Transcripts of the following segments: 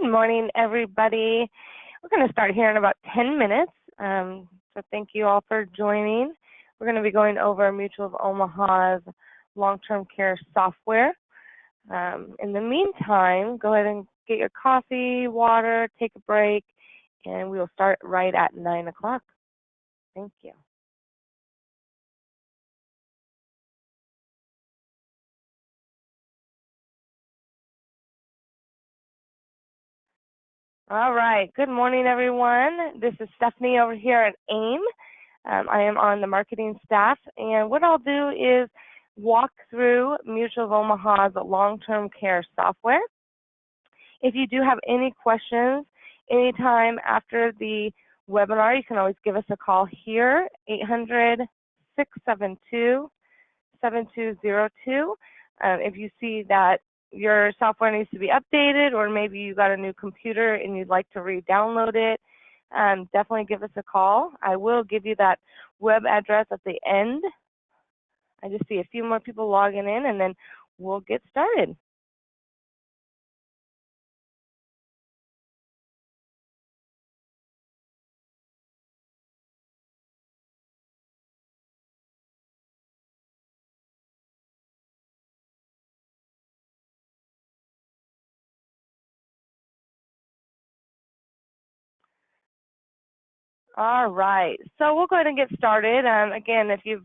Good morning, everybody. We're going to start here in about 10 minutes. So thank you all for joining. We're going to be going over Mutual of Omaha's long-term care software. In the meantime, go ahead and get your coffee, water, take a break, and we will start right at 9 o'clock. Thank you. All right. Good morning, everyone. This is Stephanie over here at AIM. I am on the marketing staff, and what I'll do is walk through Mutual of Omaha's long-term care software. If you do have any questions anytime after the webinar, you can always give us a call here, 800-672-7202. If you see that your software needs to be updated, or maybe you got a new computer and you'd like to re-download it, definitely give us a call. I will give you that web address at the end. I just see a few more people logging in, and then we'll get started. All right, so we'll go ahead and get started. Again, if you're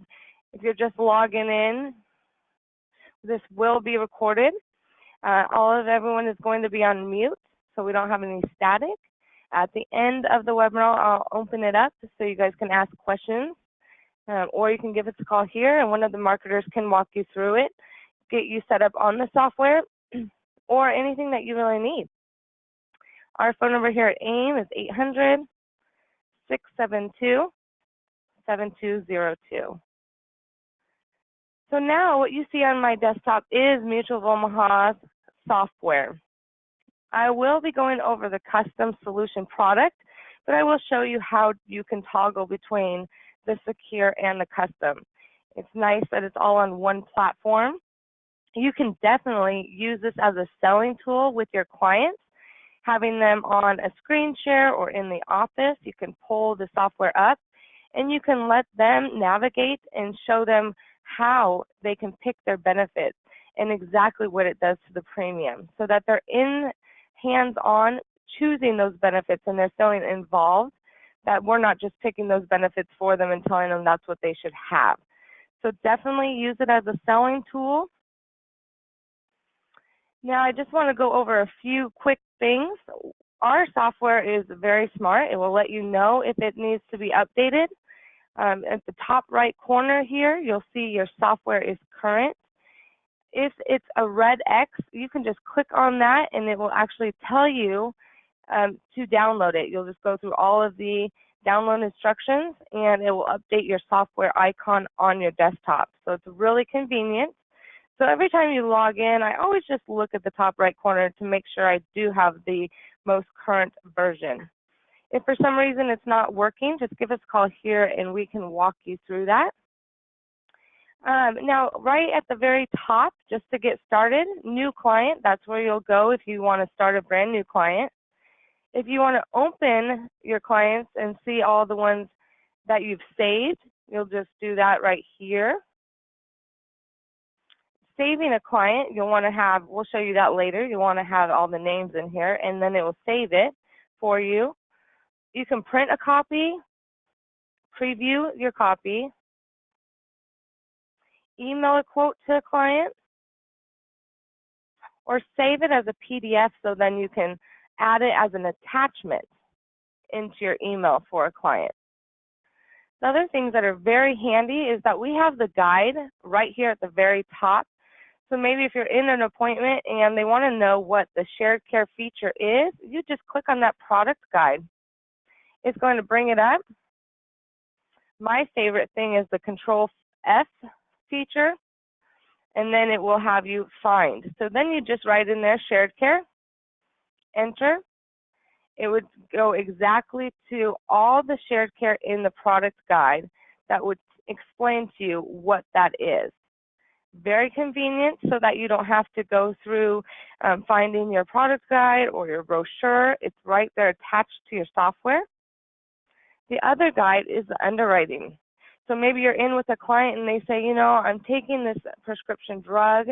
just logging in, this will be recorded. Everyone is going to be on mute, so we don't have any static. At the end of the webinar, I'll open it up so you guys can ask questions, or you can give us a call here, and one of the marketers can walk you through it, get you set up on the software, or anything that you really need. Our phone number here at AIM is 800-672-7202. So now what you see on my desktop is Mutual of Omaha's software. I will be going over the custom solution product, but I will show you how you can toggle between the secure and the custom. It's nice that it's all on one platform. You can definitely use this as a selling tool with your clients, having them on a screen share or in the office. You can pull the software up, and you can let them navigate and show them how they can pick their benefits and exactly what it does to the premium, so that they're in hands-on choosing those benefits and they're feeling involved, that we're not just picking those benefits for them and telling them that's what they should have. So definitely use it as a selling tool. Now I just want to go over a few quick things. Our software is very smart. It will let you know if it needs to be updated. At the top right corner here, you'll see your software is current. If it's a red X, you can just click on that and it will actually tell you to download it. You'll just go through all of the download instructions and it will update your software icon on your desktop. So it's really convenient. So every time you log in, I always just look at the top right corner to make sure I do have the most current version. If for some reason it's not working, just give us a call here and we can walk you through that. Now, right at the very top, just to get started, new client, that's where you'll go if you want to start a brand new client. If you want to open your clients and see all the ones that you've saved, you'll just do that right here. Saving a client, you'll want to have, we'll show you that later, you'll want to have all the names in here, and then it will save it for you. You can print a copy, preview your copy, email a quote to a client, or save it as a PDF so then you can add it as an attachment into your email for a client. The other things that are very handy is that we have the guide right here at the very top. So maybe if you're in an appointment and they want to know what the shared care feature is, you just click on that product guide. It's going to bring it up. My favorite thing is the Control F feature, and then it will have you find. So then you just write in there shared care, enter. It would go exactly to all the shared care in the product guide that would explain to you what that is. Very convenient so that you don't have to go through finding your product guide or your brochure. It's right there attached to your software. The other guide is the underwriting. So maybe you're in with a client and they say, you know, I'm taking this prescription drug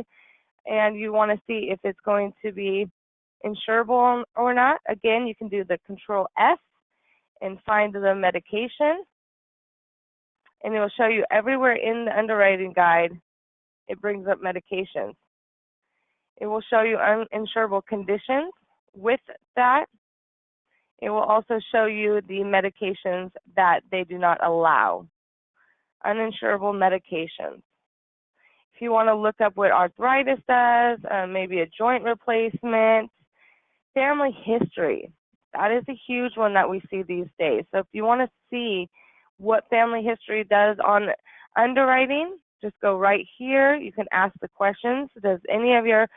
and you want to see if it's going to be insurable or not. Again, you can do the Control F and find the medication, and it will show you everywhere in the underwriting guide. It brings up medications. It will show you uninsurable conditions. With that, it will also show you the medications that they do not allow. Uninsurable medications. If you want to look up what arthritis does, maybe a joint replacement, family history. That is a huge one that we see these days. So if you want to see what family history does on underwriting, just go right here. You can ask the questions. Does any of your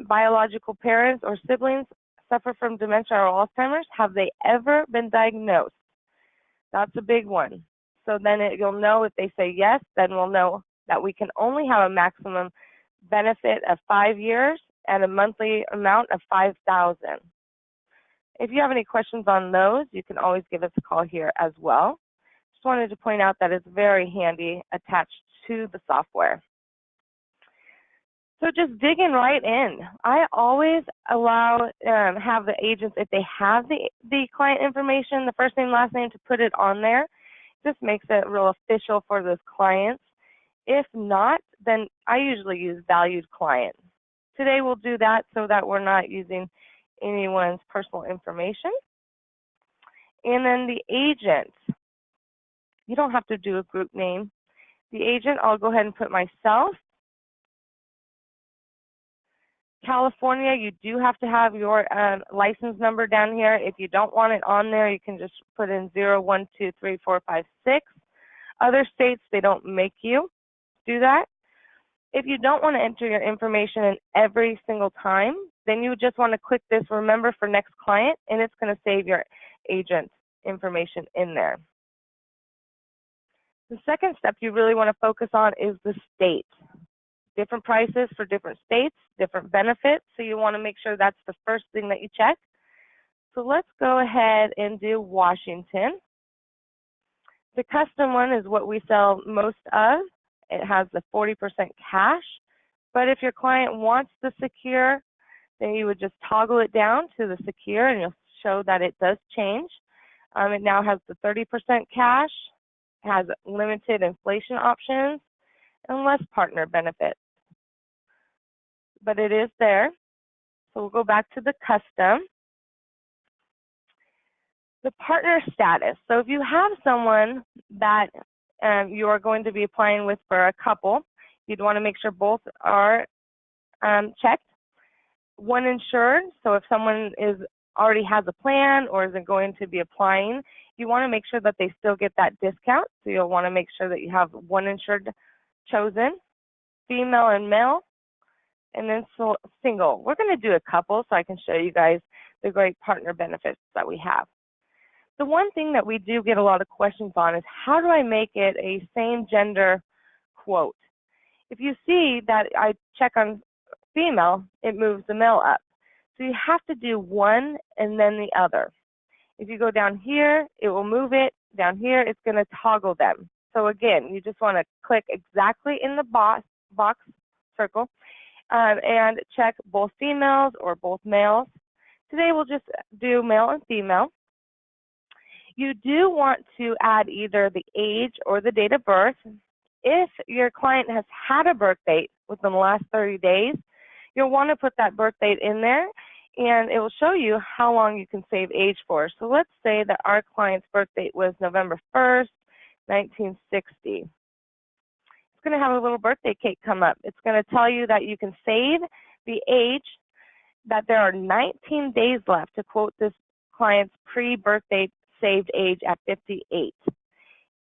biological parents or siblings suffer from dementia or Alzheimer's? Have they ever been diagnosed? That's a big one. So then you'll know if they say yes, then we'll know that we can only have a maximum benefit of 5 years and a monthly amount of $5,000. If you have any questions on those, you can always give us a call here as well. Just wanted to point out that it's very handy attached to the software. So just digging right in. I always allow, have the agents, if they have the client information, the first name, last name, to put it on there. This makes it real official for those clients. If not, then I usually use valued client. Today we'll do that so that we're not using anyone's personal information. And then the agent, you don't have to do a group name. The agent, I'll go ahead and put myself. California, you do have to have your license number down here. If you don't want it on there, you can just put in 0, 1, 2, 3, 4, 5, 6. Other states, they don't make you do that. If you don't want to enter your information in every single time, then you just want to click this remember for next client, and it's going to save your agent information in there. The second step you really want to focus on is the state. Different prices for different states, different benefits, so you want to make sure that's the first thing that you check. So let's go ahead and do Washington. The custom one is what we sell most of. It has the 40% cash, but if your client wants the secure, then you would just toggle it down to the secure and you'll show that it does change. It now has the 30% cash, has limited inflation options, and less partner benefits. But it is there. So we'll go back to the custom. The partner status. So if you have someone that you are going to be applying with for a couple, you'd want to make sure both are checked. One insured, so if someone already has a plan or isn't going to be applying, you want to make sure that they still get that discount. So you'll want to make sure that you have one insured chosen, female and male, and then single. We're going to do a couple so I can show you guys the great partner benefits that we have. The one thing that we do get a lot of questions on is how do I make it a same gender quote? If you see that I check on female, it moves the male up. So you have to do one and then the other. If you go down here, it will move it. Down here, it's going to toggle them. So again, you just want to click exactly in the box circle and check both females or both males. Today we'll just do male and female. You do want to add either the age or the date of birth. If your client has had a birth date within the last 30 days, you'll want to put that birth date in there, and it will show you how long you can save age for. So let's say that our client's birth date was November 1st, 1960. It's going to have a little birthday cake come up. It's going to tell you that you can save the age, that there are 19 days left to quote this client's pre-birthday saved age at 58.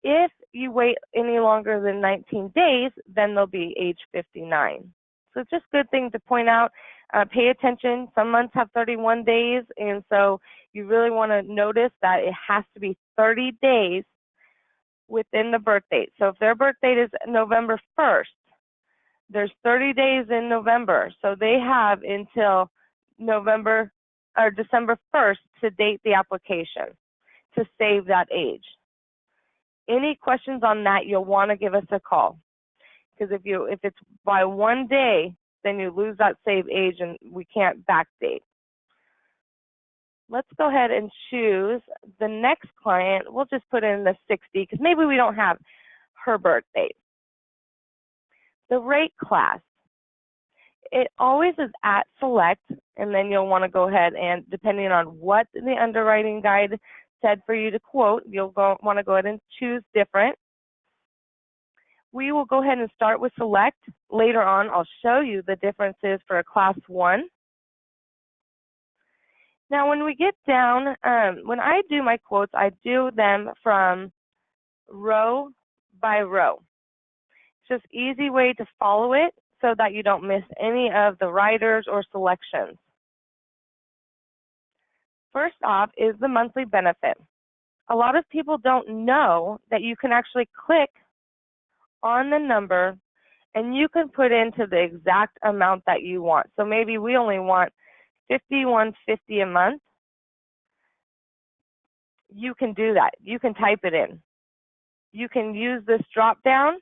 If you wait any longer than 19 days, then they'll be age 59. So it's just a good thing to point out. Pay attention. Some months have 31 days, and so you really want to notice that it has to be 30 days within the birth date. So if their birth date is November 1st, There's 30 days in November, so they have until November or December 1st to date the application to save that age. Any questions on that, you'll want to give us a call, because if it's by one day, then you lose that save age and we can't backdate. Let's go ahead and choose the next client. We'll just put in the 60 because maybe we don't have her birth date. The rate class, it always is at select, and then you'll want to go ahead and, depending on what the underwriting guide said for you to quote, you'll want to go ahead and choose different. We will go ahead and start with select. Later on, I'll show you the differences for a class 1. Now, when we get down, when I do my quotes, I do them from row by row. It's just an easy way to follow it so that you don't miss any of the riders or selections. First off is the monthly benefit. A lot of people don't know that you can actually click on the number and you can put into the exact amount that you want. So maybe we only want $51.50 a month. You can do that. You can type it in. You can use this drop down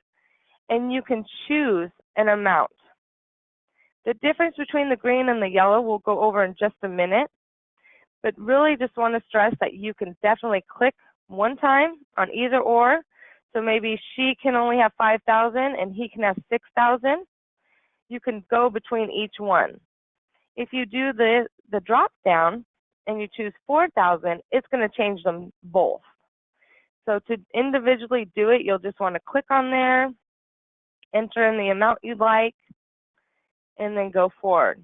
and you can choose an amount. The difference between the green and the yellow we'll go over in just a minute, but really just want to stress that you can definitely click one time on either or. So maybe she can only have 5,000 and he can have 6,000. You can go between each one. If you do the drop down and you choose 4,000, it's going to change them both. So to individually do it, you'll just want to click on there, enter in the amount you'd like, and then go forward.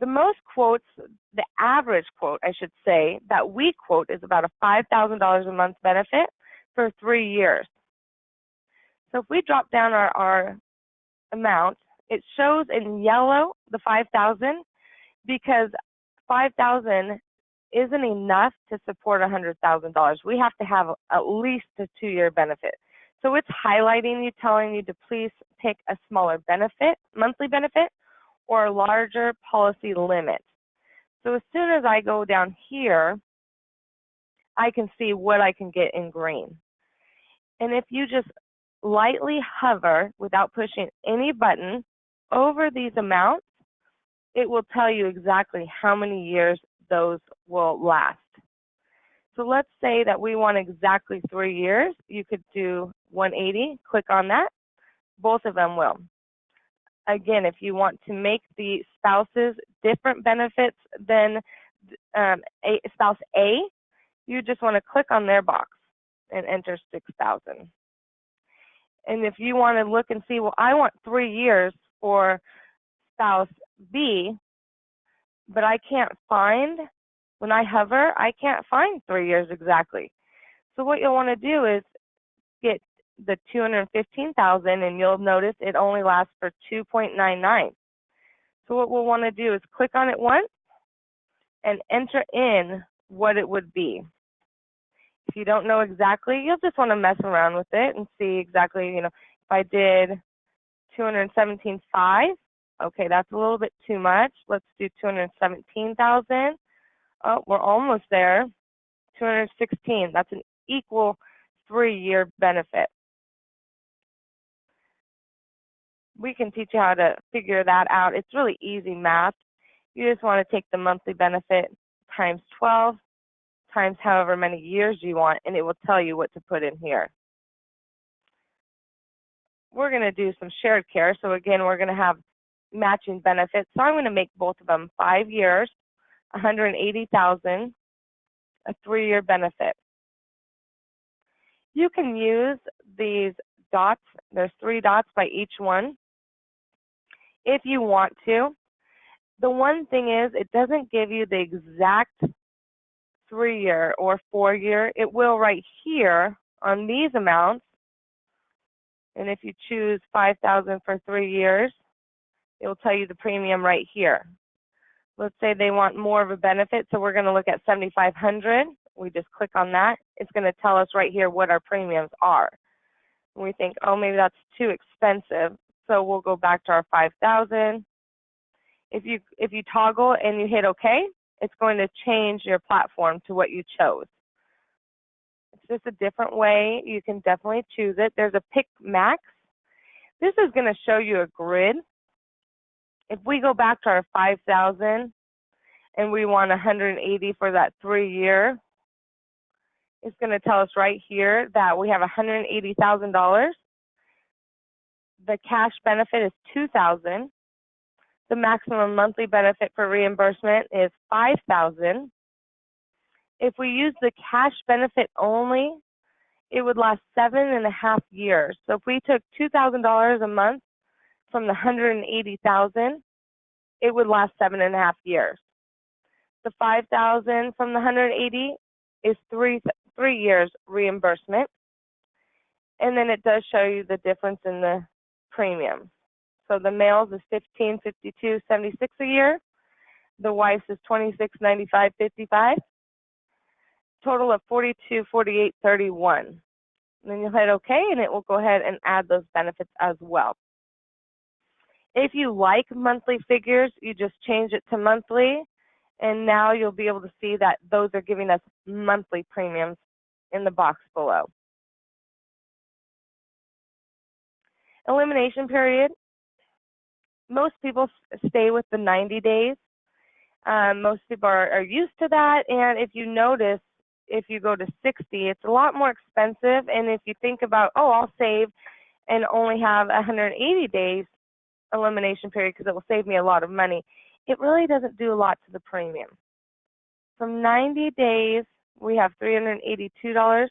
The most quotes, the average quote, I should say, that we quote is about a $5,000 a month benefit for 3 years. So if we drop down our amount, it shows in yellow the 5,000 because 5,000 isn't enough to support $100,000. We have to have at least a 2-year benefit. So it's highlighting you, telling you to please pick a smaller benefit, monthly benefit, or a larger policy limit. So as soon as I go down here, I can see what I can get in green. And if you just lightly hover without pushing any button over these amounts, it will tell you exactly how many years those will last. So let's say that we want exactly 3 years. You could do 180, click on that. Both of them will. Again, if you want to make the spouses different benefits than spouse A, you just want to click on their box and enter 6,000. And if you want to look and see, well, I want 3 years for spouse B, but I can't find, when I hover, I can't find 3 years exactly. So what you'll want to do is get the 215,000, and you'll notice it only lasts for 2.99. So what we'll want to do is click on it once and enter in what it would be. If you don't know exactly, you'll just want to mess around with it and see exactly, if I did 217.5, okay, that's a little bit too much. Let's do 217,000. Oh, we're almost there. 216, that's an equal 3-year benefit. We can teach you how to figure that out. It's really easy math. You just want to take the monthly benefit times 12 times however many years you want, and it will tell you what to put in here. We're going to do some shared care. So again, we're going to have matching benefits. So I'm going to make both of them 5 years, 180,000, a 3-year benefit. You can use these dots. There's 3 dots by each one if you want to. The one thing is it doesn't give you the exact 3-year or 4-year. It will right here on these amounts. And if you choose 5,000 for 3 years, it will tell you the premium right here. Let's say they want more of a benefit, so we're going to look at 7,500. We just click on that. It's going to tell us right here what our premiums are. And we think, oh, maybe that's too expensive. So we'll go back to our 5,000. If you toggle and you hit OK, it's going to change your platform to what you chose. It's just a different way. You can definitely choose it. There's a pick max. This is going to show you a grid. If we go back to our 5,000 and we want 180 for that 3-year, it's going to tell us right here that we have $180,000. The cash benefit is $2,000. The maximum monthly benefit for reimbursement is $5,000. If we use the cash benefit only, it would last 7.5 years. So if we took $2,000 a month from the $180,000, it would last 7.5 years. The $5,000 from the $180 is three years reimbursement, and then it does show you the difference in the premiums. So the males is $1,552.76 a year. The wife's is $26.95.55. Total of $42.48.31. And then you'll hit OK, and it will go ahead and add those benefits as well. If you like monthly figures, you just change it to monthly, and now you'll be able to see that those are giving us monthly premiums in the box below. Elimination period. Most people stay with the 90 days. Most people are used to that, and if you notice, if you go to 60, it's a lot more expensive, and if you think about, oh, I'll save and only have 180 days elimination period because it will save me a lot of money, it really doesn't do a lot to the premium. From 90 days, we have $382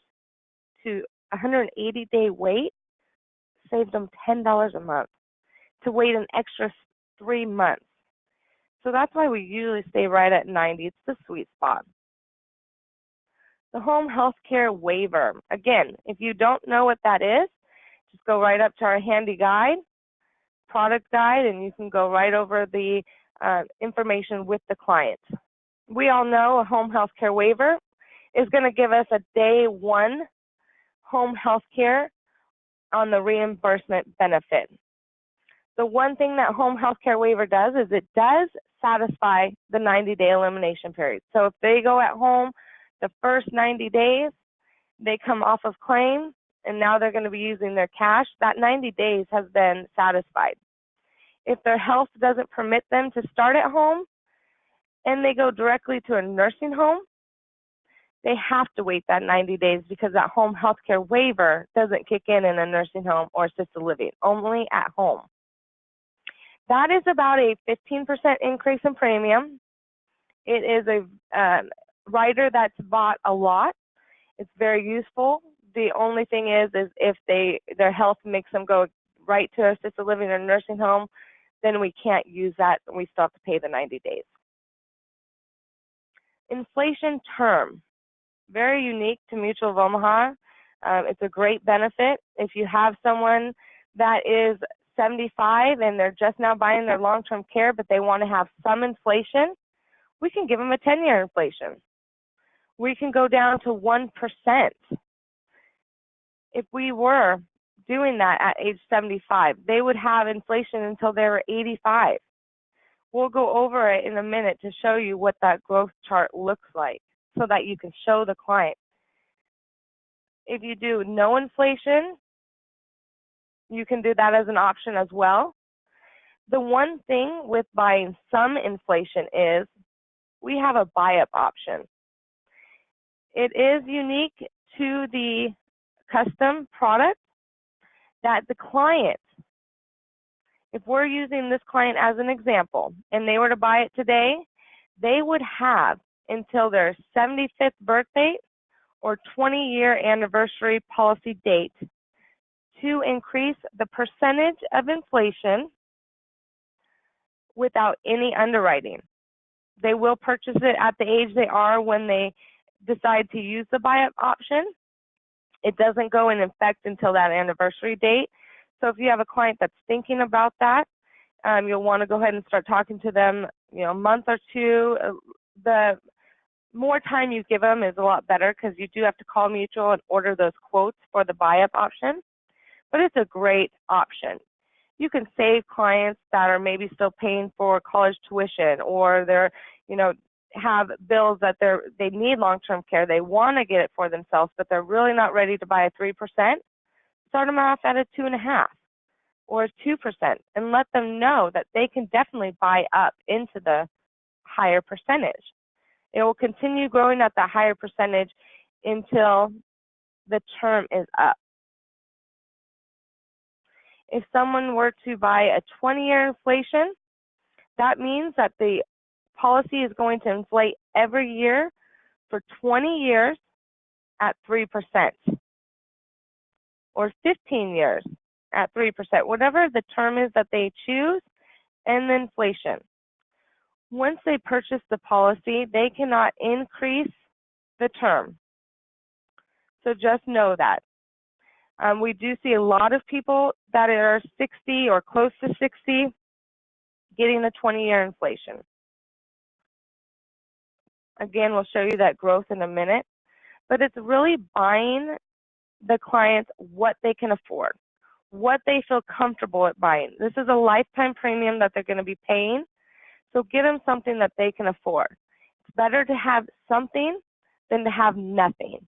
to 180-day wait, saved them $10 a month. To wait an extra 3 months. So that's why we usually stay right at 90. It's the sweet spot. The home health care waiver. Again, if you don't know what that is, just go right up to our handy guide, product guide, and you can go right over the information with the client. We all know a home health care waiver is going to give us a day 1 home health care on the reimbursement benefit. The one thing that home health care waiver does is it does satisfy the 90-day elimination period. So if they go at home the first 90 days, they come off of claim, and now they're going to be using their cash, that 90 days has been satisfied. If their health doesn't permit them to start at home and they go directly to a nursing home, they have to wait that 90 days because that home health care waiver doesn't kick in a nursing home or assisted living, only at home. That is about a 15% increase in premium. It is a rider that's bought a lot. It's very useful. The only thing is if their health makes them go right to assisted living or nursing home, then we can't use that. We still have to pay the 90 days. Inflation term, very unique to Mutual of Omaha. It's a great benefit. If you have someone that is 75 and they're just now buying their long-term care, but they want to have some inflation, we can give them a 10-year inflation. We can go down to 1%. If we were doing that at age 75, they would have inflation until they were 85. We'll go over it in a minute to show you what that growth chart looks like so that you can show the client. If you do no inflation, you can do that as an option as well. The one thing with buying some inflation is we have a buy-up option. It is unique to the custom product that the client, if we're using this client as an example, and they were to buy it today, they would have until their 75th birthday or 20-year anniversary policy date to increase the percentage of inflation without any underwriting. They will purchase it at the age they are when they decide to use the buy-up option. It doesn't go in effect until that anniversary date. So if you have a client that's thinking about that, you'll want to go ahead and start talking to them, a month or two. The more time you give them is a lot better because you do have to call Mutual and order those quotes for the buy-up option. But it's a great option. You can save clients that are maybe still paying for college tuition, or they're, have bills that they need long-term care. They want to get it for themselves, but they're really not ready to buy a 3%. Start them off at a 2.5% or 2%, and let them know that they can definitely buy up into the higher percentage. It will continue growing at that higher percentage until the term is up. If someone were to buy a 20-year inflation, that means that the policy is going to inflate every year for 20 years at 3%, or 15 years at 3%, whatever the term is that they choose, and the inflation. Once they purchase the policy, they cannot increase the term. So just know that. We do see a lot of people that are 60 or close to 60 getting the 20-year inflation. Again, we'll show you that growth in a minute, but it's really buying the clients what they can afford, what they feel comfortable at buying. This is a lifetime premium that they're going to be paying, so get them something that they can afford. It's better to have something than to have nothing.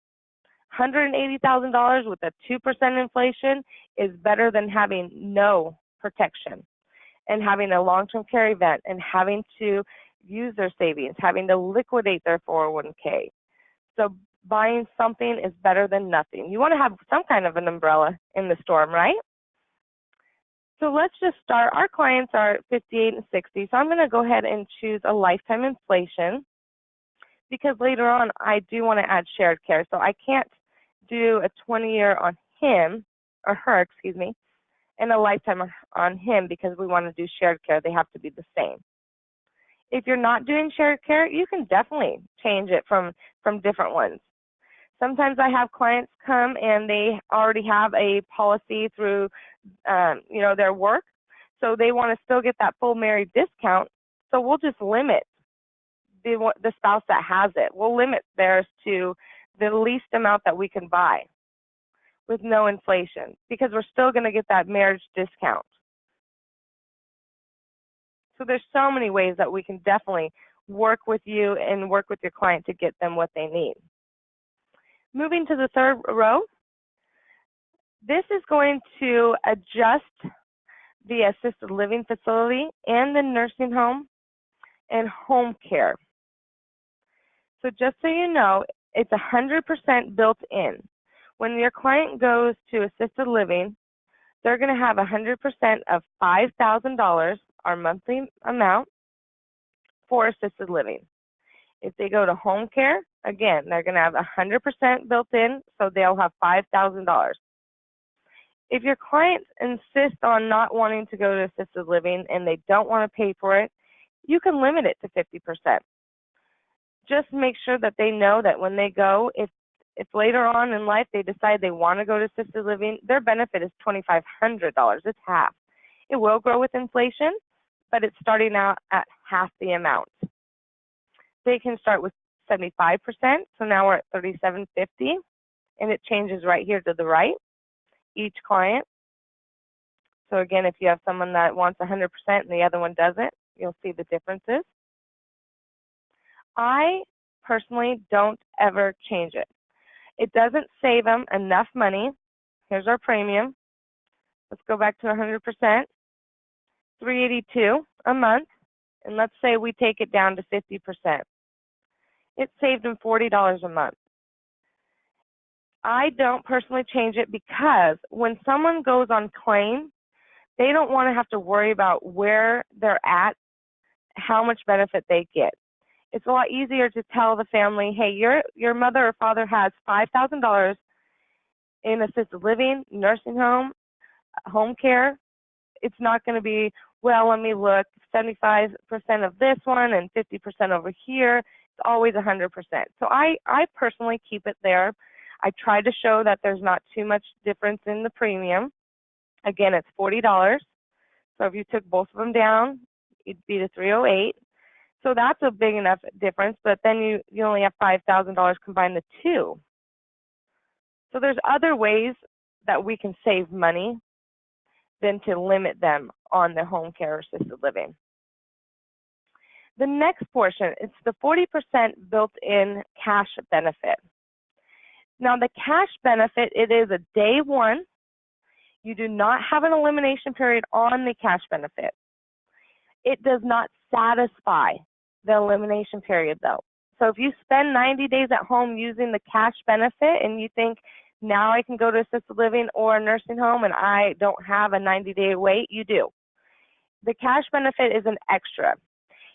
$180,000 with a 2% inflation is better than having no protection and having a long-term care event and having to use their savings, having to liquidate their 401k. So buying something is better than nothing. You want to have some kind of an umbrella in the storm, right? So let's just start. Our clients are 58 and 60, so I'm going to go ahead and choose a lifetime inflation, because later on I do want to add shared care. So I can't do a 20-year on him, or her, excuse me, and a lifetime on him, because we want to do shared care. They have to be the same. If you're not doing shared care, you can definitely change it from different ones. Sometimes I have clients come and they already have a policy through their work, so they want to still get that full married discount. So we'll just limit the spouse that has it. We'll limit theirs to the least amount that we can buy with no inflation, because we're still going to get that marriage discount. So there's so many ways that we can definitely work with you and work with your client to get them what they need. Moving to the third row, this is going to adjust the assisted living facility and the nursing home and home care. So just so you know, it's 100% built in. When your client goes to assisted living, they're going to have 100% of $5,000, our monthly amount, for assisted living. If they go to home care, again, they're going to have 100% built in, so they'll have $5,000. If your clients insist on not wanting to go to assisted living and they don't want to pay for it, you can limit it to 50%. Just make sure that they know that when they go, if later on in life they decide they want to go to assisted living, their benefit is $2,500. It's half. It will grow with inflation, but it's starting out at half the amount. They can start with 75%, so now we're at $3,750, and it changes right here to the right, each client. So again, if you have someone that wants 100% and the other one doesn't, you'll see the differences. I personally don't ever change it. It doesn't save them enough money. Here's our premium. Let's go back to 100%, $382 a month, and let's say we take it down to 50%. It saved them $40 a month. I don't personally change it because when someone goes on claim, they don't want to have to worry about where they're at, how much benefit they get. It's a lot easier to tell the family, hey, your mother or father has $5,000 in assisted living, nursing home, home care. It's not going to be, well, let me look, 75% of this one and 50% over here. It's always 100%. So I personally keep it there. I try to show that there's not too much difference in the premium. Again, it's $40. So if you took both of them down, it'd be the $308. So that's a big enough difference, but then you only have $5,000 combine the two. So there's other ways that we can save money than to limit them on their home care or assisted living. The next portion is the 40% built-in cash benefit. Now, the cash benefit, it is a day one. You do not have an elimination period on the cash benefit. It does not satisfy the elimination period, though. So if you spend 90 days at home using the cash benefit and you think, now I can go to assisted living or a nursing home and I don't have a 90-day wait, you do. The cash benefit is an extra.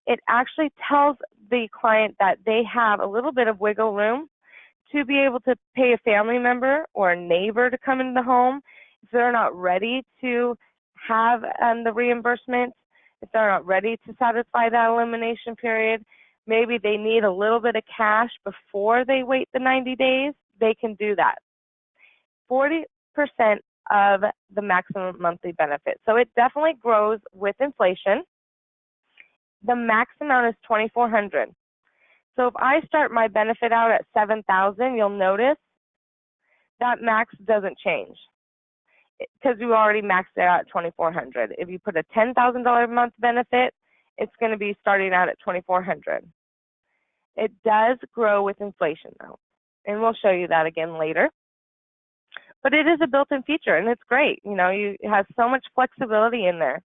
It actually tells the client that they have a little bit of wiggle room to be able to pay a family member or a neighbor to come into the home if they're not ready to have the reimbursement, if they're not ready to satisfy that elimination period. Maybe they need a little bit of cash before they wait the 90 days, they can do that. 40% of the maximum monthly benefit. So it definitely grows with inflation. The max amount is $2,400. So if I start my benefit out at $7,000, you'll notice that max doesn't change because you already maxed it out at $2,400. If you put a $10,000 a month benefit, it's going to be starting out at $2,400. It does grow with inflation though, and we'll show you that again later. But it is a built-in feature, and it's great. You know, it has so much flexibility in there.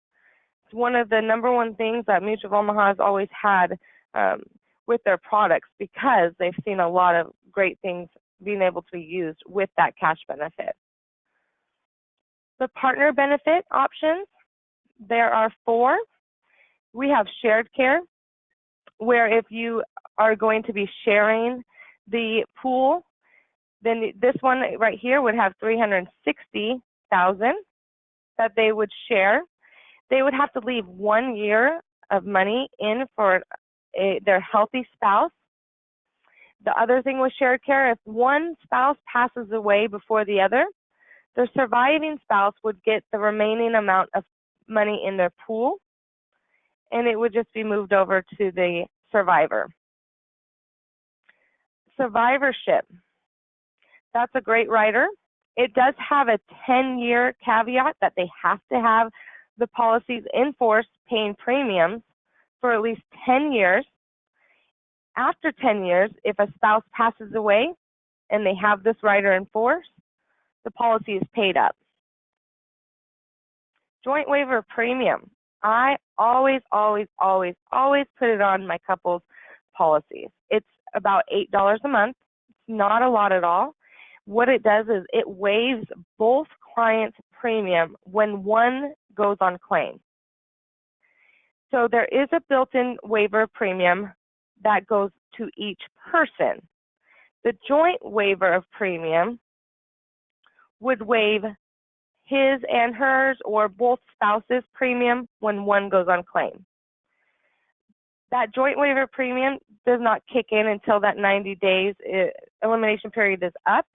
It's one of the number one things that Mutual of Omaha has always had with their products, because they've seen a lot of great things being able to be used with that cash benefit. The partner benefit options, there are 4. We have shared care, where if you are going to be sharing the pool, then this one right here would have $360,000 that they would share. They would have to leave 1 year of money in for their healthy spouse. The other thing with shared care, if one spouse passes away before the other, the surviving spouse would get the remaining amount of money in their pool, and it would just be moved over to the survivor. Survivorship, that's a great rider. It does have a 10-year caveat that they have to have the policies in force paying premiums for at least 10 years. After 10 years, if a spouse passes away and they have this rider in force, the policy is paid up. Joint waiver premium. I always put it on my couple's policies. It's about $8 a month. It's not a lot at all. What it does is it waives both clients' premium when one goes on claim. So there is a built-in waiver premium that goes to each person. The joint waiver of premium would waive his and hers or both spouses' premium when one goes on claim. That joint waiver premium does not kick in until that 90 days elimination period is up,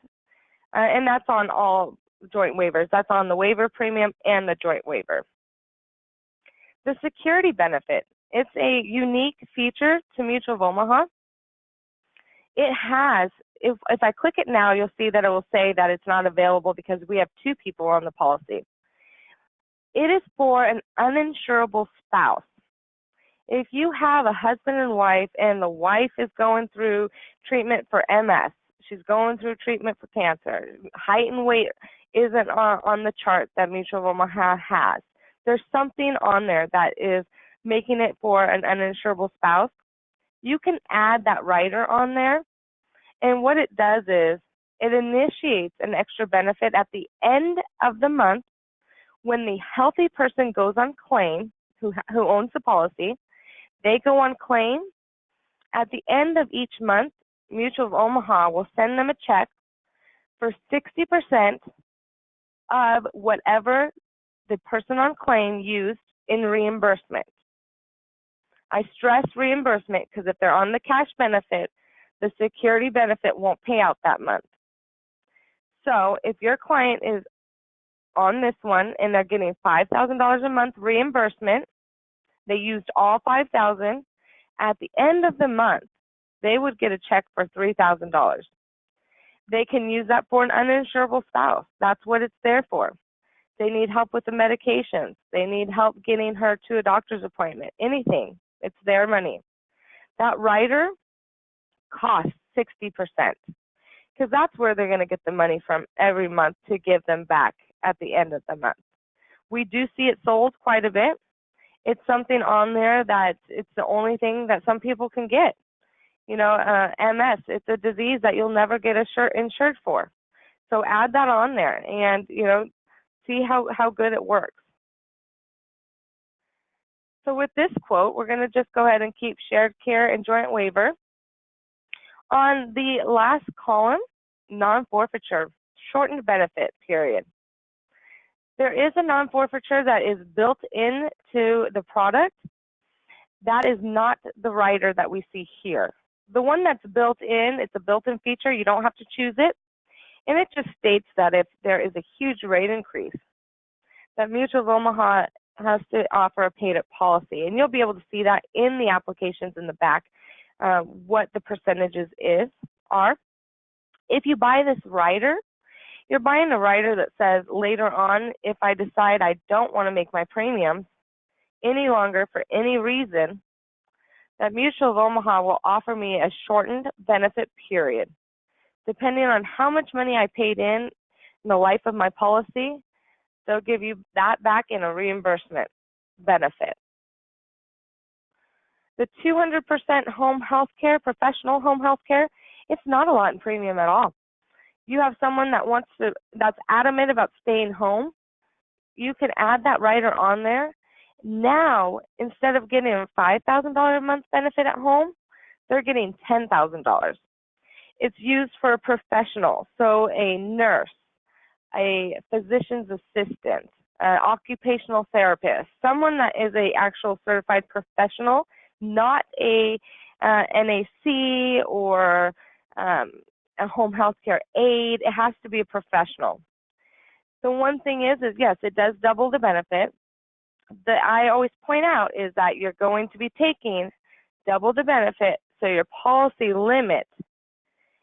and that's on all joint waivers. That's on the waiver premium and the joint waiver. The security benefit, it's a unique feature to Mutual of Omaha. It has, if I click it now, you'll see that it will say that it's not available because we have 2 people on the policy. It is for an uninsurable spouse. If you have a husband and wife, and the wife is going through treatment for MS, she's going through treatment for cancer, height and weight isn't on the chart that Mutual of Omaha has. There's something on there that is making it for an uninsurable spouse. You can add that rider on there, and what it does is it initiates an extra benefit at the end of the month when the healthy person goes on claim, who owns the policy. They go on claim. At the end of each month, Mutual of Omaha will send them a check for 60% of whatever the person on claim used in reimbursement. I stress reimbursement because if they're on the cash benefit, the security benefit won't pay out that month. So if your client is on this one and they're getting $5,000 a month reimbursement, they used all $5,000, at the end of the month, they would get a check for $3,000. They can use that for an uninsurable spouse. That's what it's there for. they need help with the medications, they need help getting her to a doctor's appointment, anything, it's their money. That rider costs 60%, because that's where they're going to get the money from every month to give them back at the end of the month. We do see it sold quite a bit. It's something on there that it's the only thing that some people can get. You know, MS, it's a disease that you'll never get insured for. So add that on there and, you know, see how good it works. So with this quote, we're going to just go ahead and keep shared care and joint waiver. On the last column, non-forfeiture, shortened benefit period. There is a non-forfeiture that is built into the product. That is not the rider that we see here. The one that's built in, it's a built-in feature. You don't have to choose it. And it just states that if there is a huge rate increase, that Mutual of Omaha has to offer a paid-up policy. And you'll be able to see that in the applications in the back, what the percentages are. If you buy this rider, you're buying a rider that says later on, if I decide I don't want to make my premiums any longer for any reason, that Mutual of Omaha will offer me a shortened benefit period. Depending on how much money I paid in the life of my policy, they'll give you that back in a reimbursement benefit. The 200% home health care, professional home health care, it's not a lot in premium at all. You have someone that's adamant about staying home, you can add that rider on there. Now, instead of getting a $5,000 a month benefit at home, they're getting $10,000. It's used for a professional, so a nurse, a physician's assistant, an occupational therapist, someone that is an actual certified professional, not a NAC or a home health care aide. It has to be a professional. The one thing is yes, it does double the benefit. That I always point out is that you're going to be taking double the benefit, so your policy limit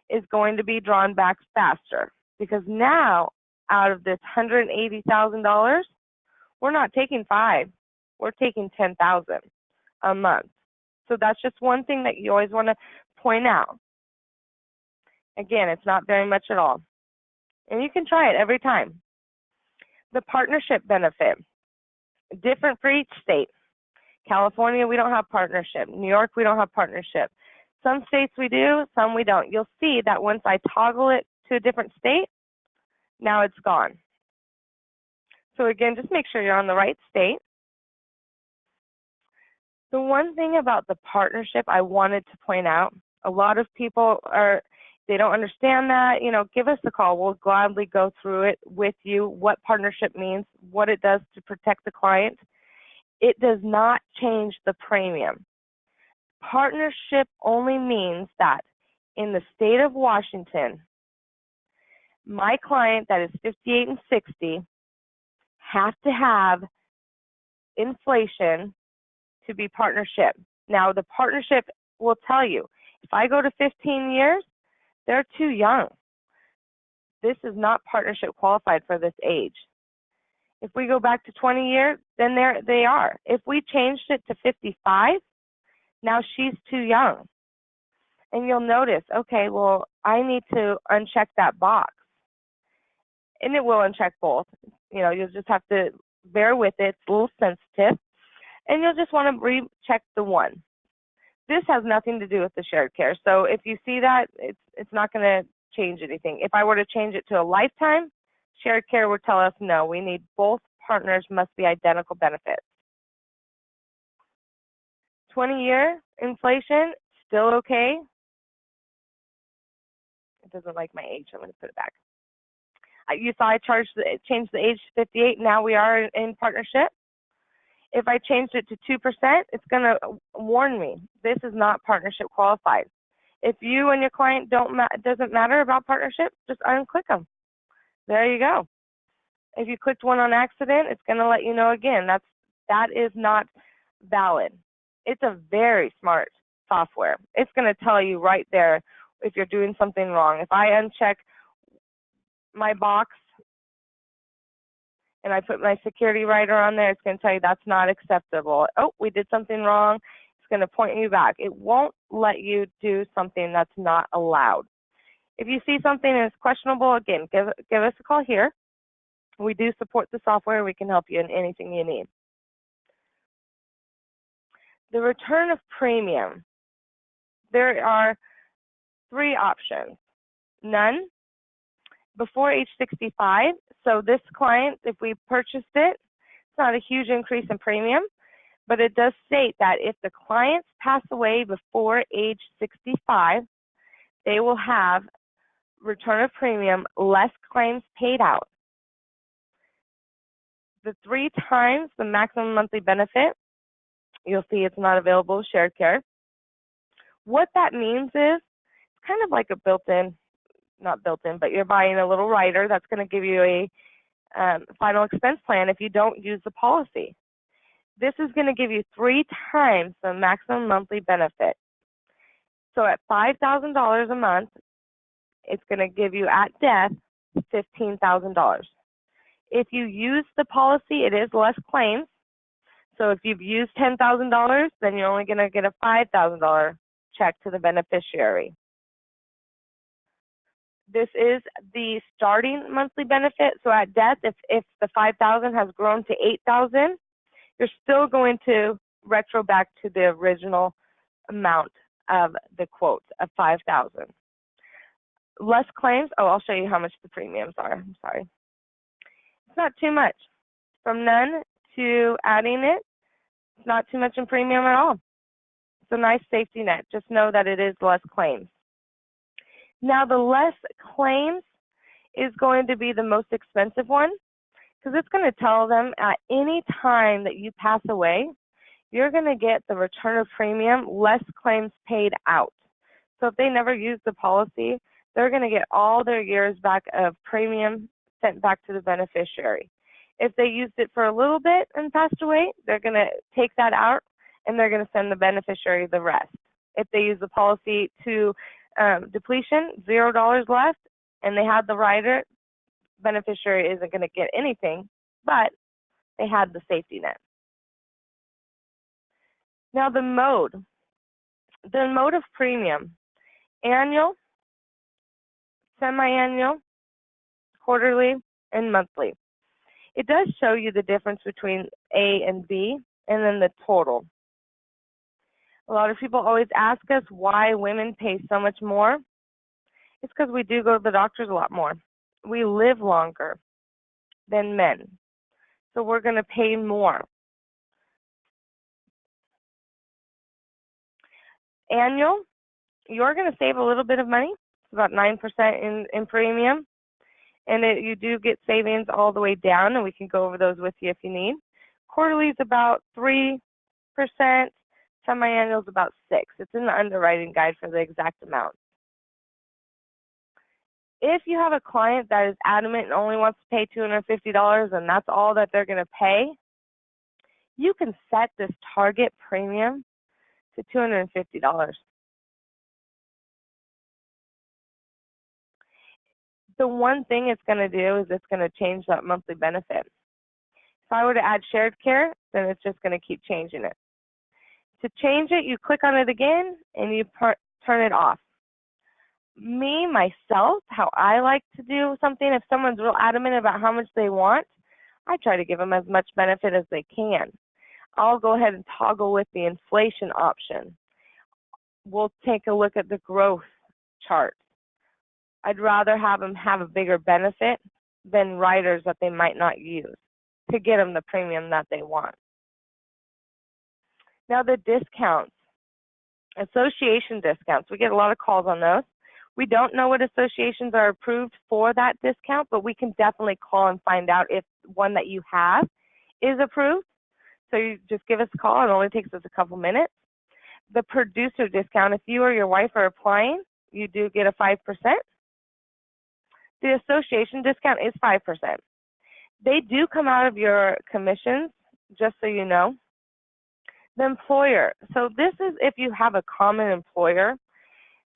is going to be drawn back faster, because now out of this $180,000, we're not taking $5,000, we're taking $10,000 a month. So that's just one thing that you always want to point out. Again, it's not very much at all, and you can try it every time. The partnership benefit, different for each state. California, we don't have partnership. New York, we don't have partnership. Some states we do, some we don't. You'll see that once I toggle it to a different state, now it's gone. So again, just make sure you're on the right state. The one thing about the partnership I wanted to point out, a lot of people they don't understand that. You know, give us a call. We'll gladly go through it with you, what partnership means, what it does to protect the client. It does not change the premium. Partnership only means that in the state of Washington, my client that is 58 and 60 has to have inflation to be partnership. Now, the partnership will tell you, if I go to 15 years, they're too young. This is not partnership qualified for this age. If we go back to 20 years, then they are. If we changed it to 55, now she's too young. And you'll notice, okay, well, I need to uncheck that box. And it will uncheck both. You know, you'll just have to bear with it. It's a little sensitive. And you'll just want to recheck the one. This has nothing to do with the shared care. So if you see that, it's not going to change anything. If I were to change it to a lifetime, shared care would tell us, no, we need both partners must be identical benefits. 20-year inflation, still okay. It doesn't like my age. I'm going to put it back. You saw I changed the age to 58. Now we are in partnership. If I changed it to 2%, it's going to warn me. This is not partnership qualified. If you and your client doesn't matter about partnership, just unclick them. There you go. If you clicked one on accident, it's going to let you know again. That is not valid. It's a very smart software. It's going to tell you right there if you're doing something wrong. If I uncheck my box and I put my security rider on there, it's going to tell you that's not acceptable. Oh, we did something wrong. It's going to point you back. It won't let you do something that's not allowed. If you see something that's questionable, again, give us a call here. We do support the software. We can help you in anything you need. The return of premium. There are 3 options. None, before age 65. So this client, if we purchased it, it's not a huge increase in premium, but it does state that if the clients pass away before age 65, they will have return of premium, less claims paid out. The 3 times the maximum monthly benefit, you'll see it's not available with shared care. What that means is it's kind of like a built-in, not built-in, but you're buying a little rider that's going to give you a final expense plan if you don't use the policy. This is going to give you 3 times the maximum monthly benefit. So at $5,000 a month, it's going to give you at death $15,000. If you use the policy, it is less claims. So if you've used $10,000, then you're only going to get a $5,000 check to the beneficiary. This is the starting monthly benefit. So at death, if the $5,000 has grown to $8,000, you're still going to retro back to the original amount of the quote of $5,000. Less claims. Oh, I'll show you how much the premiums are. I'm sorry. It's not too much. From none to adding it, it's not too much in premium at all. It's a nice safety net. Just know that it is less claims. Now, the less claims is going to be the most expensive one, because it's going to tell them at any time that you pass away, you're going to get the return of premium, less claims paid out. So if they never use the policy, they're going to get all their years back of premium sent back to the beneficiary. If they used it for a little bit and passed away, they're going to take that out and they're going to send the beneficiary the rest. If they use the policy to depletion, $0 left, and they had the rider, beneficiary isn't going to get anything, but they had the safety net. Now the mode of premium, annual, semi-annual, quarterly, and monthly. It does show you the difference between A and B, and then the total. A lot of people always ask us why women pay so much more. It's because we do go to the doctors a lot more. We live longer than men, so we're going to pay more. Annual, you're going to save a little bit of money, about 9% in premium, and you do get savings all the way down, and we can go over those with you if you need. Quarterly is about 3%. Semi-annual is about 6%. It's in the underwriting guide for the exact amount. If you have a client that is adamant and only wants to pay $250 and that's all that they're going to pay, you can set this target premium to $250. The one thing it's going to do is it's going to change that monthly benefit. If I were to add shared care, then it's just going to keep changing it. To change it, you click on it again and you turn it off. Me, myself, how I like to do something, if someone's real adamant about how much they want, I try to give them as much benefit as they can. I'll go ahead and toggle with the inflation option. We'll take a look at the growth chart. I'd rather have them have a bigger benefit than riders that they might not use to get them the premium that they want. Now the discounts, association discounts, we get a lot of calls on those. We don't know what associations are approved for that discount, but we can definitely call and find out if one that you have is approved. So you just give us a call. It only takes us a couple minutes. The producer discount, if you or your wife are applying, you do get a 5%. The association discount is 5%. They do come out of your commissions, just so you know. The employer, so this is if you have a common employer.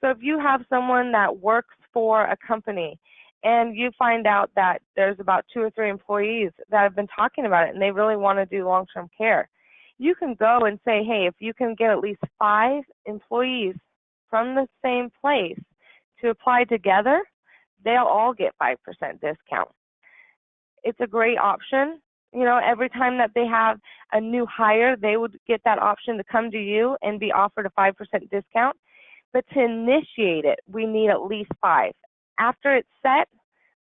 So if you have someone that works for a company and you find out that there's about 2 or 3 employees that have been talking about it and they really want to do long-term care. You can go and say, hey, if you can get at least 5 employees from the same place to apply together, they'll all get 5% discount. It's a great option. You know, every time that they have a new hire, they would get that option to come to you and be offered a 5% discount. But to initiate it, we need at least 5. After it's set,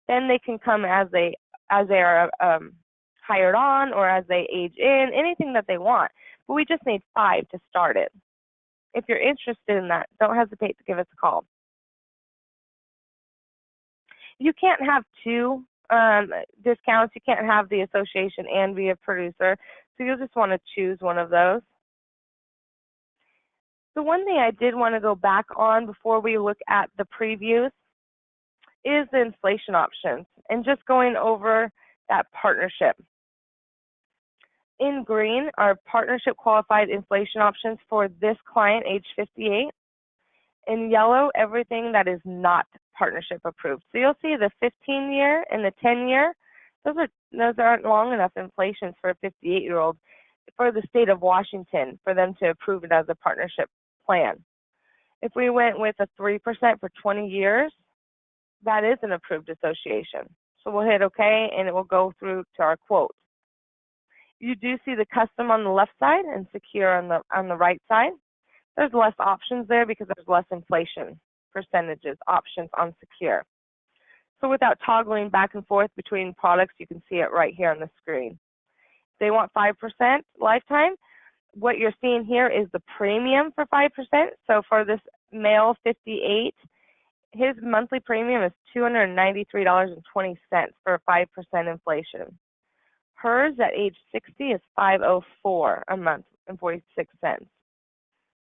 then they can come as they are hired on or as they age in, anything that they want. But we just need 5 to start it. If you're interested in that, don't hesitate to give us a call. You can't have 2 discounts. You can't have the association and be a producer, so you'll just want to choose one of those. The one thing I did want to go back on before we look at the previews is the inflation options and just going over that partnership. In green are partnership qualified inflation options for this client, age 58. In yellow, everything that is not partnership approved. So you'll see the 15-year and the 10-year, those aren't long enough inflations for a 58-year-old for the state of Washington for them to approve it as a partnership plan. If we went with a 3% for 20 years, that is an approved association. So we'll hit OK, and it will go through to our quote. You do see the custom on the left side and secure on the right side. There's less options there because there's less inflation percentages options on secure. So without toggling back and forth between products, you can see it right here on the screen. If they want 5% lifetime, what you're seeing here is the premium for 5%. So for this male 58, his monthly premium is $293.20 for 5% inflation. Hers at age 60 is $504 a month and 46 cents.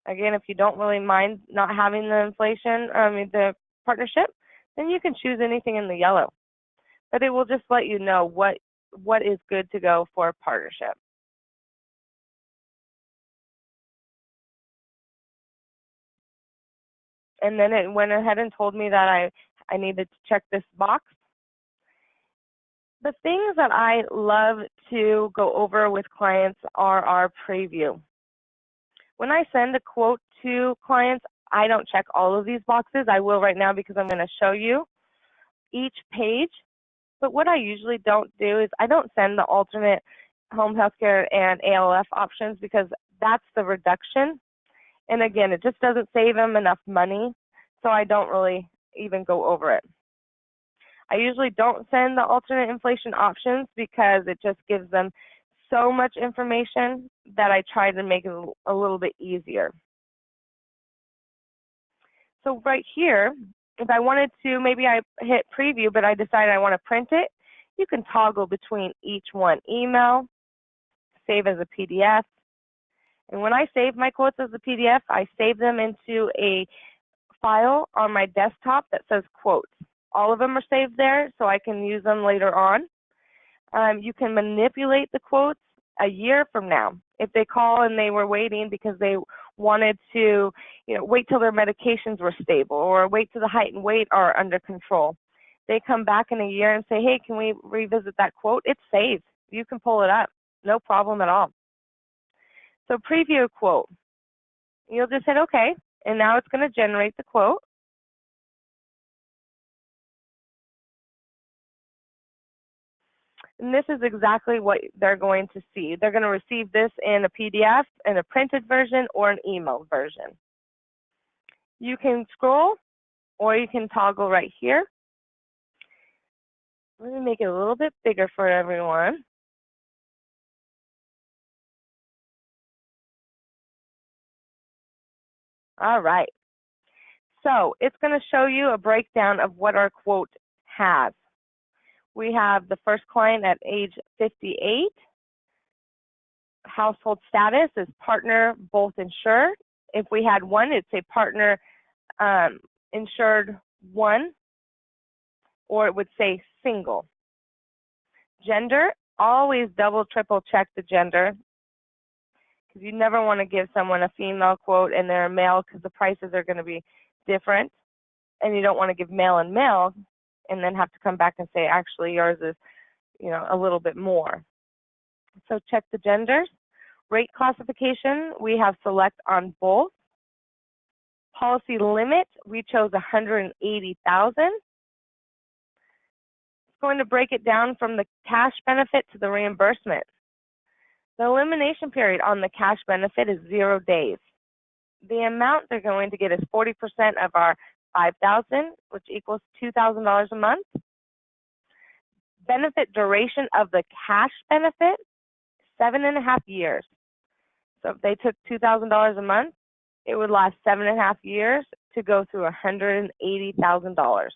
Again, if you don't really mind not having the the partnership, then you can choose anything in the yellow. But it will just let you know what is good to go for a partnership. And then it went ahead and told me that I needed to check this box. The things that I love to go over with clients are our preview. When I send a quote to clients, I don't check all of these boxes. I will right now because I'm going to show you each page. But what I usually don't do is I don't send the alternate home health care and ALF options because that's the reduction. And again, it just doesn't save them enough money, so I don't really even go over it. I usually don't send the alternate inflation options because it just gives them so much information that I try to make it a little bit easier. So right here, if I wanted to, maybe I hit preview, but I decided I want to print it, you can toggle between each one. Email, save as a PDF. And when I save my quotes as a PDF, I save them into a file on my desktop that says quotes. All of them are saved there, so I can use them later on. You can manipulate the quotes a year from now. If they call and they were waiting because they wanted to, wait till their medications were stable or wait till the height and weight are under control, they come back in a year and say, hey, can we revisit that quote? It's saved. You can pull it up. No problem at all. So preview a quote. You'll just hit OK, and now it's going to generate the quote. And this is exactly what they're going to see. They're going to receive this in a PDF, in a printed version, or an email version. You can scroll, or you can toggle right here. Let me make it a little bit bigger for everyone. All right. So it's going to show you a breakdown of what our quote has. We have the first client at age 58. Household status is partner, both insured. If we had one, it'd say partner insured 1, or it would say single. Gender, always double, triple check the gender, because you never want to give someone a female quote and they're a male because the prices are going to be different. And you don't want to give male and male and then have to come back and say, actually, yours is, a little bit more. So check the genders. Rate classification, we have select on both. Policy limit, we chose 180,000. It's going to break it down from the cash benefit to the reimbursement. The elimination period on the cash benefit is 0 days. The amount they're going to get is 40% of our $5,000, which equals $2,000 a month. Benefit duration of the cash benefit, 7.5 years. So if they took $2,000 a month, it would last 7.5 years to go through $180,000.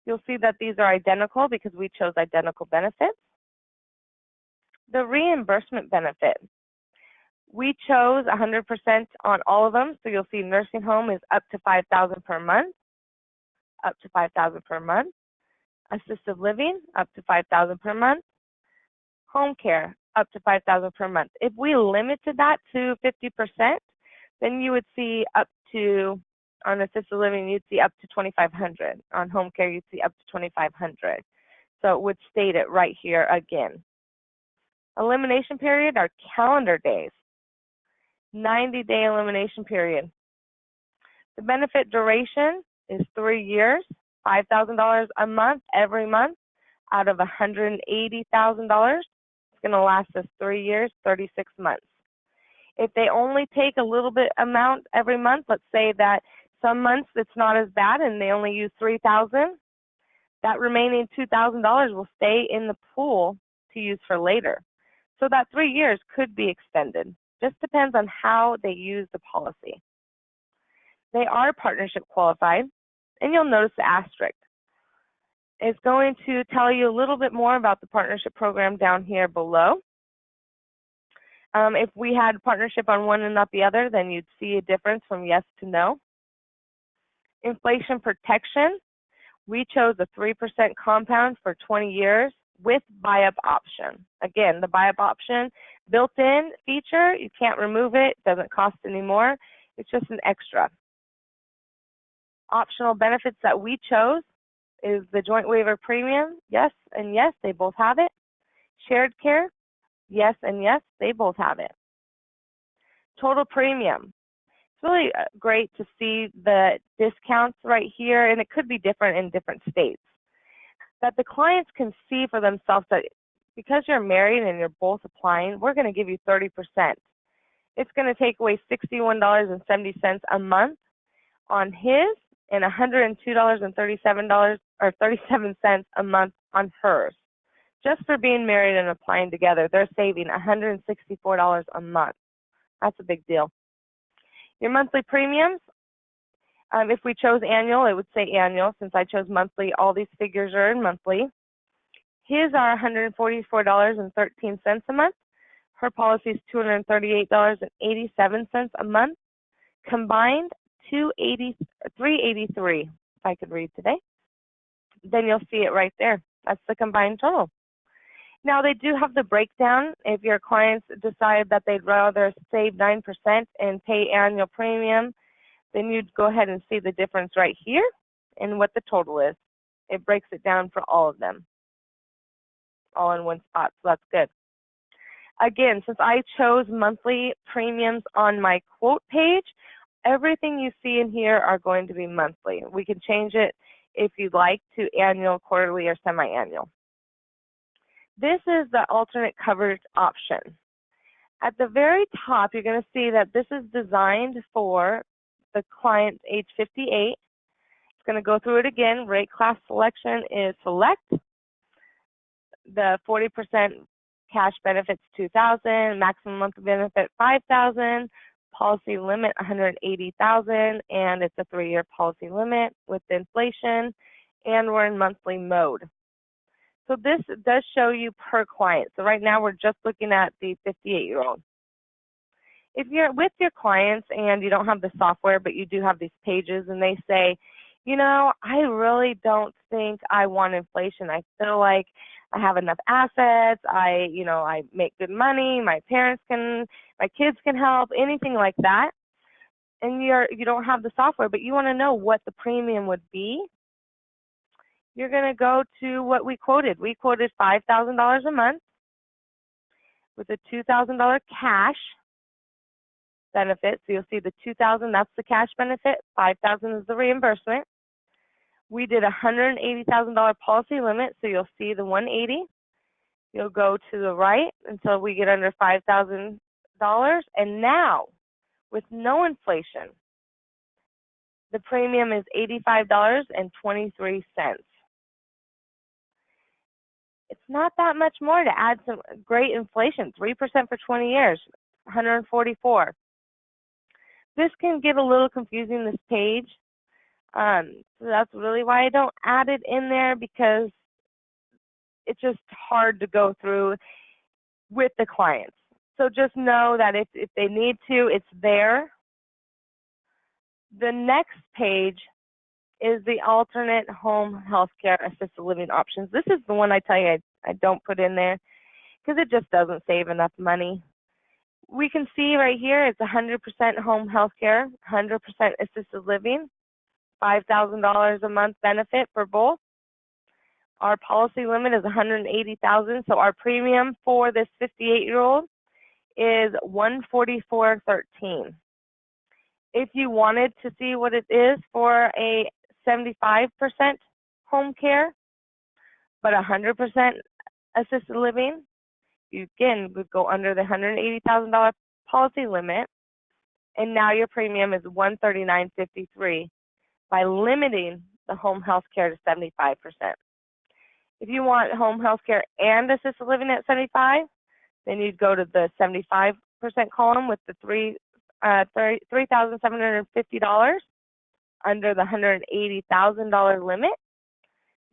You'll see that these are identical because we chose identical benefits. The reimbursement benefit, we chose 100% on all of them. So you'll see nursing home is up to $5,000 per month, up to $5,000 per month. Assisted living, up to $5,000 per month. Home care, up to $5,000 per month. If we limited that to 50%, then you would see up to, on assisted living, you'd see up to $2,500. On home care, you'd see up to $2,500. So it would state it right here again. Elimination period are calendar days. 90-day elimination period. The benefit duration is 3 years, $5,000 a month every month out of $180,000. It's going to last us 3 years, 36 months. If they only take a little bit amount every month, let's say that some months it's not as bad and they only use $3,000, that remaining $2,000 will stay in the pool to use for later. So that 3 years could be extended. Just depends on how they use the policy. They are partnership qualified, and you'll notice the asterisk. It's going to tell you a little bit more about the partnership program down here below. If we had partnership on one and not the other, then you'd see a difference from yes to no. Inflation protection, we chose a 3% compound for 20 years with buy-up option. Again, the buy-up option, built-in feature, you can't remove it, doesn't cost any more, it's just an extra. Optional benefits that we chose is the joint waiver premium, yes and yes, they both have it. Shared care, yes and yes, they both have it. Total premium. It's really great to see the discounts right here, and it could be different in different states. That the clients can see for themselves that because you're married and you're both applying, we're going to give you 30%. It's going to take away $61.70 a month on his and $102.37 a month on hers. Just for being married and applying together, they're saving $164 a month. That's a big deal. Your monthly premiums, if we chose annual, it would say annual. Since I chose monthly, all these figures are in monthly. His are $144.13 a month. Her policy is $238.87 a month. Combined, $383, if I could read today. Then you'll see it right there. That's the combined total. Now, they do have the breakdown. If your clients decide that they'd rather save 9% and pay annual premium, then you'd go ahead and see the difference right here and what the total is. It breaks it down for all of them, all in one spot, so that's good. Again, since I chose monthly premiums on my quote page, everything you see in here are going to be monthly. We can change it if you'd like to annual, quarterly, or semi-annual. This is the alternate coverage option. At the very top, you're going to see that this is designed for the client age 58. It's going to go through it again. Rate class selection is select. The 40% cash benefits $2,000, maximum monthly benefit $5,000, policy limit $180,000, and it's a 3-year policy limit with inflation, and we're in monthly mode. So this does show you per client. So right now we're just looking at the 58-year-old. If you're with your clients and you don't have the software, but you do have these pages and they say, you know, I really don't think I want inflation. I feel like I have enough assets. I make good money. My kids can help, anything like that. And you don't have the software, but you want to know what the premium would be. you're going to go to what we quoted. We quoted $5,000 a month with a $2,000 cash benefit. So you'll see the $2,000, that's the cash benefit. $5,000 is the reimbursement. We did a $180,000 policy limit, so you'll see the $180,000. You'll go to the right until we get under $5,000. And now, with no inflation, the premium is $85.23. It's not that much more to add some great inflation, 3% for 20 years, $144. This can get a little confusing, this page. So that's really why I don't add it in there, because it's just hard to go through with the clients. So just know that if they need to, it's there. The next page is the alternate home health care assisted living options. This is the one I tell you I don't put in there because it just doesn't save enough money. We can see right here it's 100% home health care, 100% assisted living, $5,000 a month benefit for both. Our policy limit is $180,000, so our premium for this 58-year-old is $144.13. If you wanted to see what it is for a 75% home care, but 100% assisted living, you again would go under the $180,000 policy limit, and now your premium is $139.53 by limiting the home health care to 75%. If you want home health care and assisted living at 75%, then you'd go to the 75% column with the $3,750 under the $180,000 limit.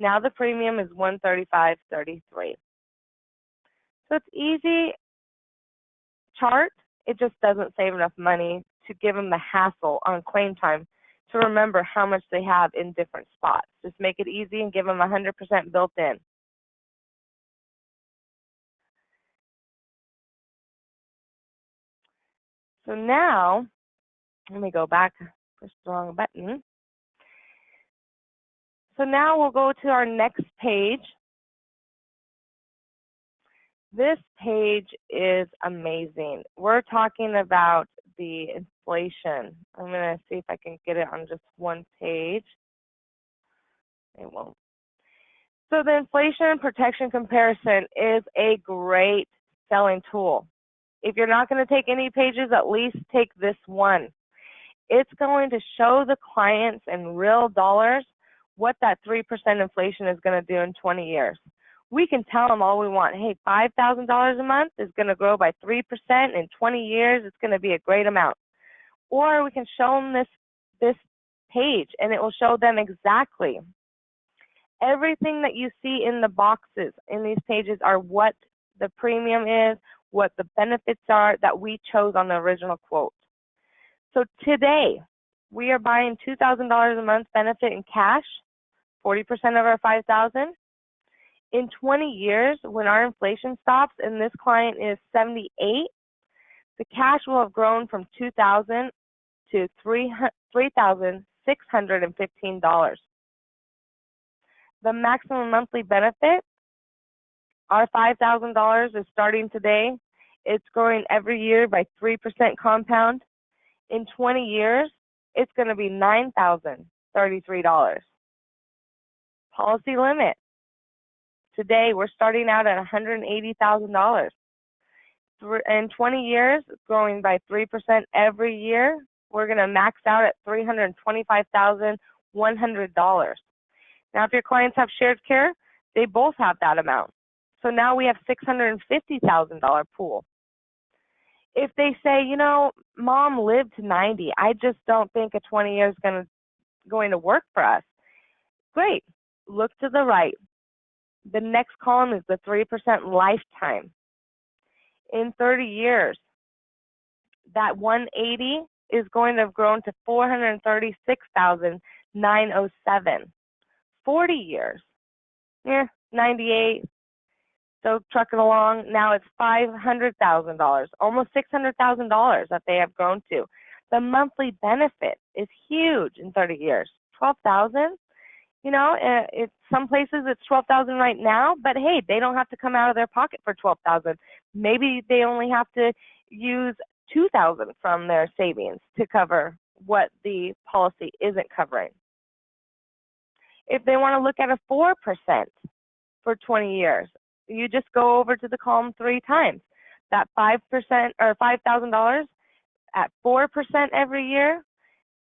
Now the premium is $135.33. So it's easy chart. It just doesn't save enough money to give them the hassle on claim time to remember how much they have in different spots. Just make it easy and give them 100% built in. So now, let me go back, push the wrong button. So now we'll go to our next page. This page is amazing. We're talking about the inflation. I'm going to see if I can get it on just one page. It won't. So the inflation protection comparison is a great selling tool. If you're not going to take any pages, at least take this one. It's going to show the clients in real dollars what that 3% inflation is going to do in 20 years. We can tell them all we want. Hey, $5,000 a month is going to grow by 3%. In 20 years, it's going to be a great amount. Or we can show them this page, and it will show them exactly. Everything that you see in the boxes in these pages are what the premium is, what the benefits are that we chose on the original quote. So today, we are buying $2,000 a month benefit in cash, 40% of our $5,000. In 20 years, when our inflation stops and this client is 78, the cash will have grown from $2,000 to $3,615. The maximum monthly benefit, our $5,000 is starting today. It's growing every year by 3% compound. In 20 years, it's going to be $9,033. Policy limit. Today, we're starting out at $180,000. In 20 years, growing by 3% every year, we're going to max out at $325,100. Now, if your clients have shared care, they both have that amount. So now we have $650,000 pool. If they say, you know, mom lived to 90, I just don't think a 20 years is going to work for us. Great. Look to the right. The next column is the 3% lifetime. In 30 years, that 180 is going to have grown to $436,907. 40 years, 98. So trucking along, now it's $500,000, almost $600,000 that they have grown to. The monthly benefit is huge in 30 years. $12,000. You know, it's some places it's $12,000 right now, but hey, they don't have to come out of their pocket for $12,000. Maybe they only have to use $2,000 from their savings to cover what the policy isn't covering. If they want to look at a 4% for 20 years, you just go over to the column 3 times. That 5% or $5,000 at 4% every year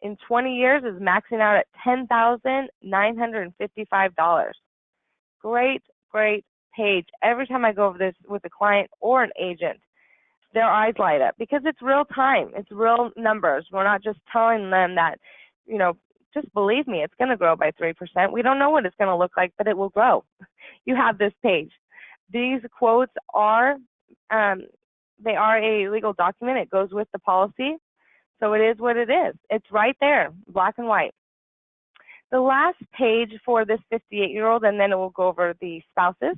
in 20 years is maxing out at $10,955. Great, great page. Every time I go over this with a client or an agent, their eyes light up because it's real time. It's real numbers. We're not just telling them that, you know, just believe me, it's going to grow by 3%. We don't know what it's going to look like, but it will grow. You have this page. These quotes are, they are a legal document. It goes with the policy. So it is what it is. It's right there, black and white. The last page for this 58-year-old, and then it will go over the spouses.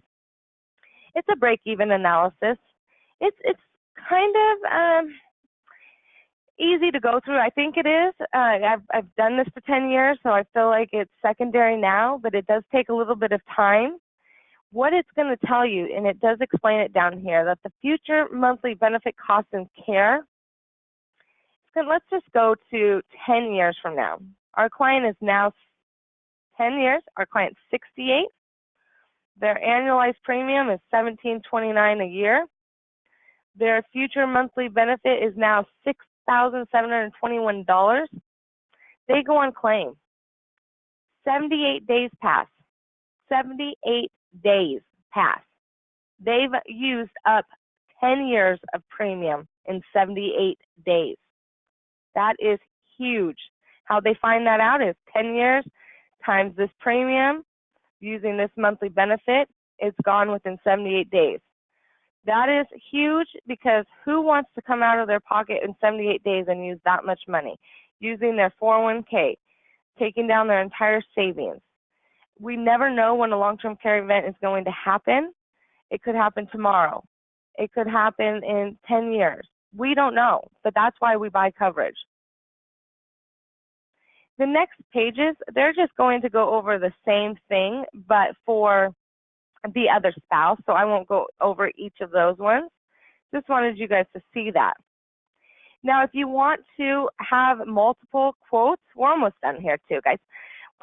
It's a break-even analysis. It's kind of easy to go through. I think it is. I've done this for 10 years, so I feel like it's secondary now, but it does take a little bit of time. What it's going to tell you, and it does explain it down here, that the future monthly benefit costs and care. So let's just go to 10 years from now. Our client is now 10 years. Our client's 68. Their annualized premium is $1,729 a year. Their future monthly benefit is now $6,721. They go on claim. 78 days pass. 78 days pass. They've used up 10 years of premium in 78 days. That is huge. How they find that out is 10 years times this premium using this monthly benefit. It's gone within 78 days. That is huge because who wants to come out of their pocket in 78 days and use that much money? Using their 401k, taking down their entire savings. We never know when a long-term care event is going to happen. It could happen tomorrow. It could happen in 10 years. We don't know, but that's why we buy coverage. The next pages, they're just going to go over the same thing, but for the other spouse, so I won't go over each of those ones. Just wanted you guys to see that. Now, if you want to have multiple quotes, we're almost done here too, guys.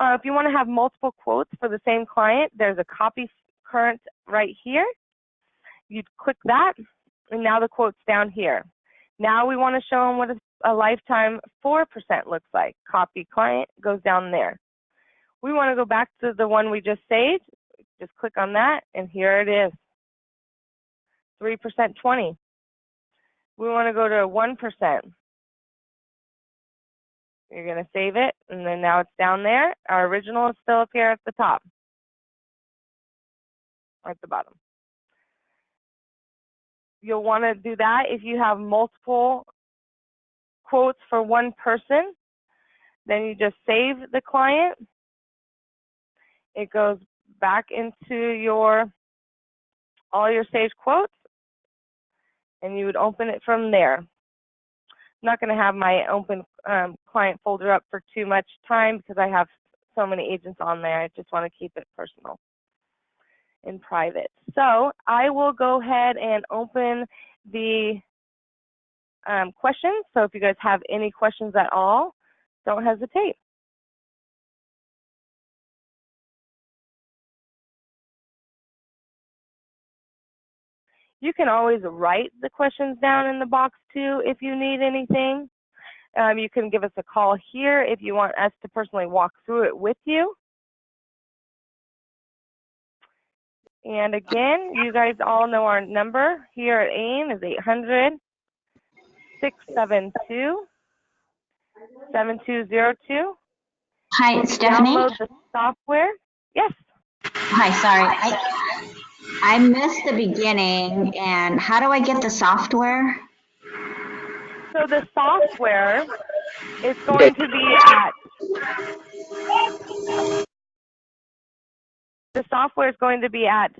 If you want to have multiple quotes for the same client, there's a copy current right here. You'd click that, and now the quote's down here. Now we want to show them what a lifetime 4% looks like. Copy client goes down there. We want to go back to the one we just saved. Just click on that, and here it is. 3% 20. We want to go to 1%. You're going to save it, and then now it's down there. Our original is still up here at the top, or at the bottom. You'll want to do that if you have multiple quotes for one person. Then you just save the client. It goes back into all your saved quotes, and you would open it from there. I'm not going to have my open client folder up for too much time because I have so many agents on there. I just want to keep it personal and private. So I will go ahead and open the questions. So if you guys have any questions at all, don't hesitate. You can always write the questions down in the box too if you need anything. You can give us a call here if you want us to personally walk through it with you. And again, you guys all know our number here at AIM is 800-672-7202. Hi, Stephanie. Download the software. Yes. Hi, sorry. I missed the beginning, and how do I get the software? So the software is going to be at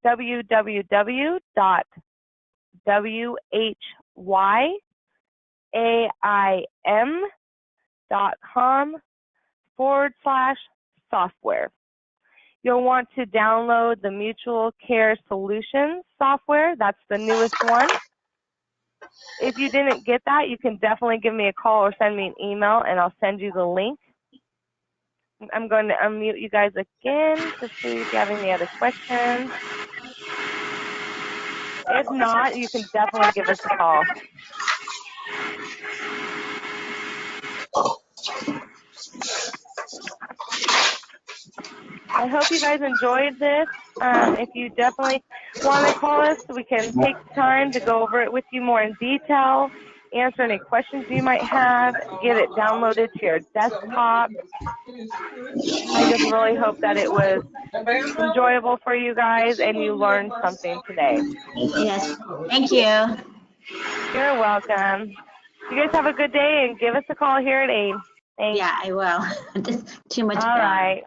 www.whyaim.com/software. you'll want to download the Mutual Care Solutions software. That's the newest one. If you didn't get that, you can definitely give me a call or send me an email, and I'll send you the link. I'm going to unmute you guys again to see if you have any other questions. If not, you can definitely give us a call. I hope you guys enjoyed this. If you definitely want to call us, we can take time to go over it with you more in detail, answer any questions you might have, get it downloaded to your desktop. I just really hope that it was enjoyable for you guys and you learned something today. Yes. Thank you. You're welcome. You guys have a good day and give us a call here at 8. Thanks. Yeah, I will. Just too much All fun. right.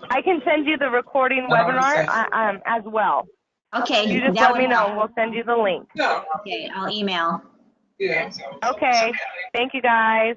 I can send you the recording webinar as well. Okay. You just that let me would know help. and we'll send you the link. Okay, I'll email. Okay. Thank you guys.